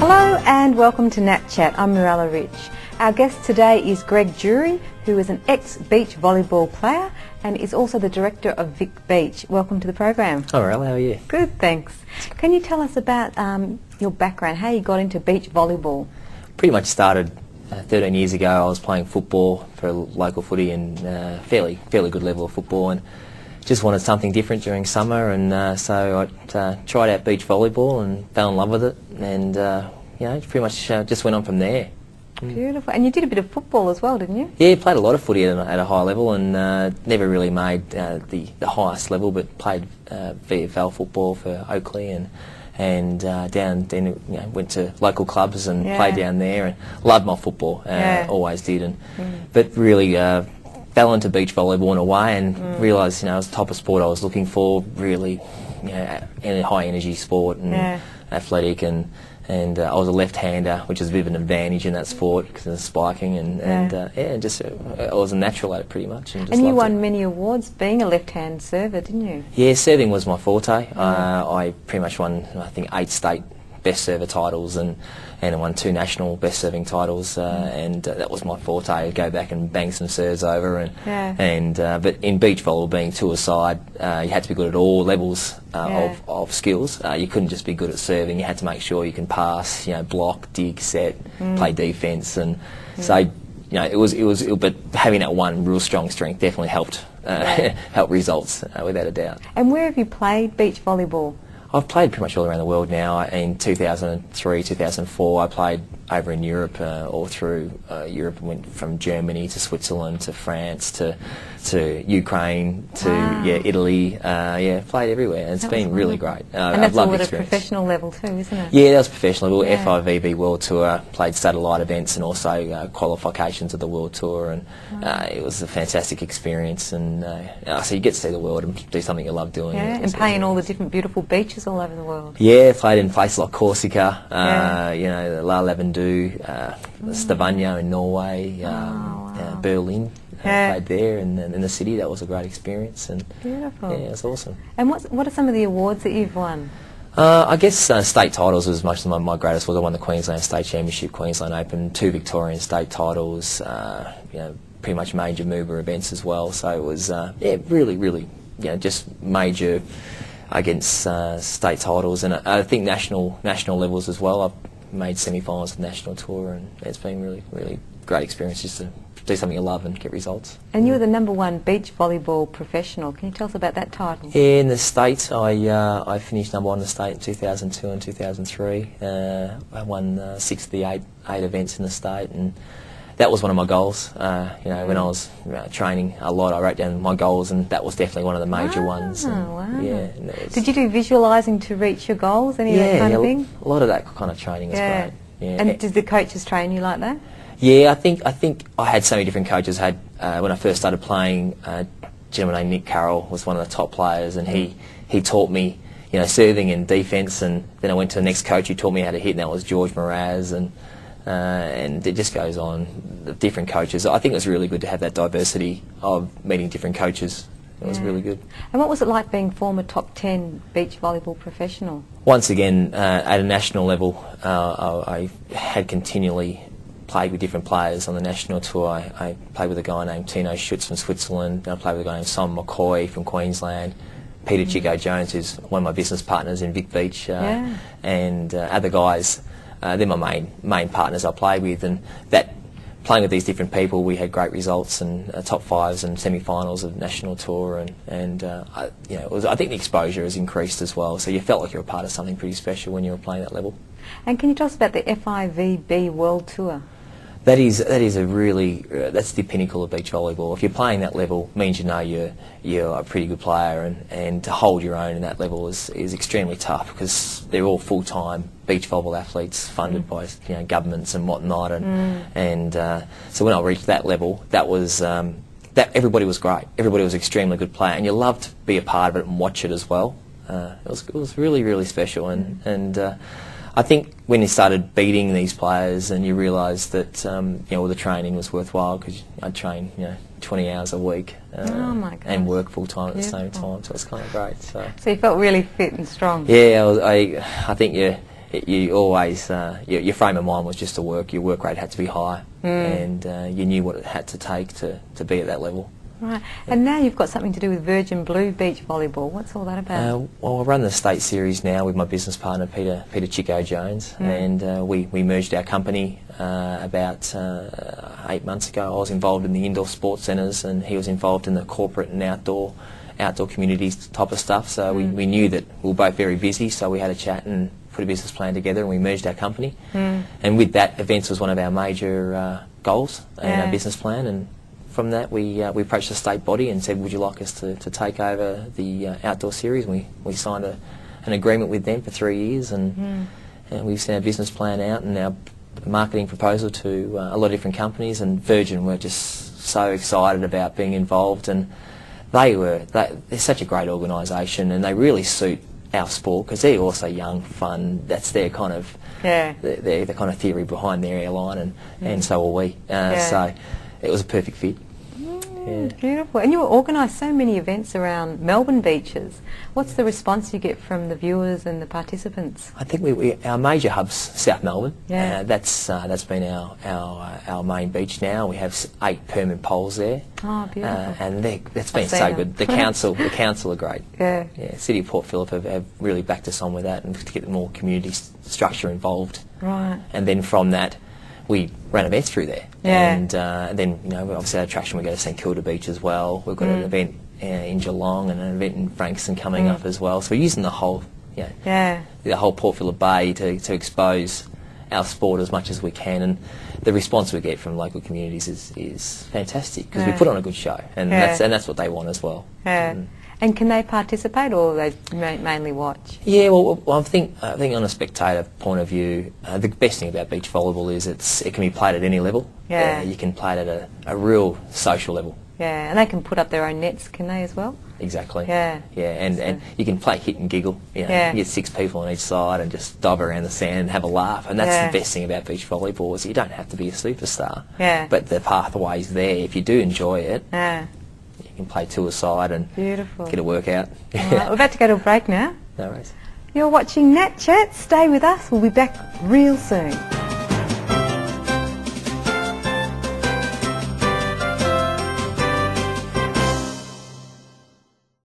Hello and welcome to NATChat. I'm Mirella Rich. Our guest today is Greg Jury, who is an ex-beach volleyball player and is also the director of Vic Beach. Welcome to the program. Hi Mirella, how are you? Good, thanks. Can you tell us about your background, how you got into beach volleyball? Pretty much started 13 years ago. I was playing football for local footy and fairly good level of football, and just wanted something different during summer, and so I tried out beach volleyball and fell in love with it, and pretty much just went on from there. Beautiful. And you did a bit of football as well, didn't you? Yeah, played a lot of footy at a high level, and never really made the highest level, but played VFL football for Oakley, and then went to local clubs and played down there, and loved my football. Always did, and but really fell into beach volleyball in a way, and realised it was the type of sport I was looking for. Really, in a high energy sport and athletic, and I was a left-hander, which is a bit of an advantage in that sport because of the spiking, and just I was a natural at it pretty much. And you won many awards being a left-hand server, didn't you? Yeah, serving was my forte. I pretty much won, I think, 8 state best server titles, and I won 2 national best serving titles, and that was my forte. I'd go back and bang some serves over, but in beach volleyball, being two-a-side, you had to be good at all levels of skills. You couldn't just be good at serving. You had to make sure you can pass, block, dig, set, play defence, and so it was. But having that one real strong strength definitely helped help results without a doubt. And where have you played beach volleyball? I've played pretty much all around the world now. In 2003, 2004, I played over in Europe, all through Europe. Went from Germany to Switzerland to France to Ukraine to Italy. Played everywhere, and it's been really great. And that's all at a professional level too, isn't it? Yeah, that was professional level. FIVB World Tour, played satellite events and also qualifications of the World Tour, and it was a fantastic experience. And so you get to see the world and do something you love doing. Yeah, and playing all the different beautiful beaches all over the world. Yeah, played in places like Corsica, La Lavendue, Stavanger in Norway, Berlin. Played there, and in the city. That was a great experience, and beautiful. Yeah, it was awesome. And what are some of the awards that you've won? I guess state titles was much of my greatest. I won the Queensland State Championship, Queensland Open, 2 Victorian state titles. Pretty much major mover events as well. So it was really just major against state titles, and I think national levels as well. I've made semi-finals of the national tour, and it's been really great experience just to do something you love and get results. And you were the #1 beach volleyball professional. Can you tell us about that title? Yeah, in the States, I finished #1 in the state in 2002 and 2003. I won 6 of the 8 events in the state, and that was one of my goals. When I was training a lot, I wrote down my goals, and that was definitely one of the major ones. And, wow. Yeah. Did you do visualising to reach your goals? Any of that kind of thing? A lot of that kind of training is great. Yeah. And did the coaches train you like that? Yeah, I think I had so many different coaches. When I first started playing, a gentleman named Nick Carroll was one of the top players, and he taught me, serving and defence. And then I went to the next coach who taught me how to hit, and that was George Moraz, and it just goes on. The different coaches. I think it was really good to have that diversity of meeting different coaches. It was really good. And what was it like being former top 10 beach volleyball professional? Once again, at a national level, I had continually played with different players on the national tour. I played with a guy named Tino Schutz from Switzerland. I played with a guy named Simon McCoy from Queensland. Peter Chico Jones, who's one of my business partners in Vic Beach, and other guys. They're my main partners I play with, and that playing with these different people, we had great results and top 5s and semi-finals of the national tour, and I think the exposure has increased as well. So you felt like you were part of something pretty special when you were playing that level. And can you tell us about the FIVB World Tour? That is a really that's the pinnacle of beach volleyball. If you're playing that level, means you're a pretty good player, and to hold your own in that level is extremely tough because they're all full-time beach volleyball athletes funded by governments and whatnot, and so when I reached that level, that was that everybody was great. Everybody was an extremely good player, and you loved to be a part of it and watch it as well. It was really special, and I think when you started beating these players and you realised that all the training was worthwhile, because I'd train 20 hours a week and work full time at the same time, so it's kind of great. So you felt really fit and strong. Yeah, I think you always, your frame of mind was just to work. Your work rate had to be high, and you knew what it had to take to be at that level. Right, and now you've got something to do with Virgin Blue Beach Volleyball. What's all that about? Well, I run the state series now with my business partner Peter Chico Jones, and we merged our company about 8 months ago. I was involved in the indoor sports centres, and he was involved in the corporate and outdoor communities type of stuff. So we knew that we were both very busy, so we had a chat and put a business plan together, and we merged our company. And with that, events was one of our major goals in our business plan. And from that, we approached the state body and said, would you like us to take over the outdoor series? And we signed an agreement with them for 3 years, and we've sent our business plan out and our marketing proposal to a lot of different companies, and Virgin were just so excited about being involved, and they're such a great organisation, and they really suit our sport because they're also young, fun. That's their kind of the kind of theory behind their airline, and so are we. So it was a perfect fit. Beautiful. And you organise so many events around Melbourne beaches. What's the response you get from the viewers and the participants? I think our major hub's South Melbourne. That's been our main beach now. We have 8 permanent poles there. Oh, beautiful. And that's been so good. The council are great. Yeah. City of Port Phillip have really backed us on with that, and to get more community structure involved. Right. And then from that, we ran events through there, and then obviously our attraction, we go to St Kilda Beach as well. We've got an event in Geelong and an event in Frankston coming up as well. So we're using the whole the whole Port Phillip Bay to expose our sport as much as we can, and the response we get from local communities is fantastic because we put on a good show, and that's what they want as well. And can they participate, or they mainly watch? Yeah, well, I think on a spectator point of view, the best thing about beach volleyball is it can be played at any level. You can play it at a real social level. Yeah, and they can put up their own nets, can they, as well? Exactly. Yeah. And you can play hit and giggle. You get 6 people on each side and just dive around the sand and have a laugh. And that's the best thing about beach volleyball, is you don't have to be a superstar. But the pathway's there. If you do enjoy it, you can play two-a-side and get a workout. Right, we're about to go to a break now. No worries. You're watching NATChat. Stay with us. We'll be back real soon.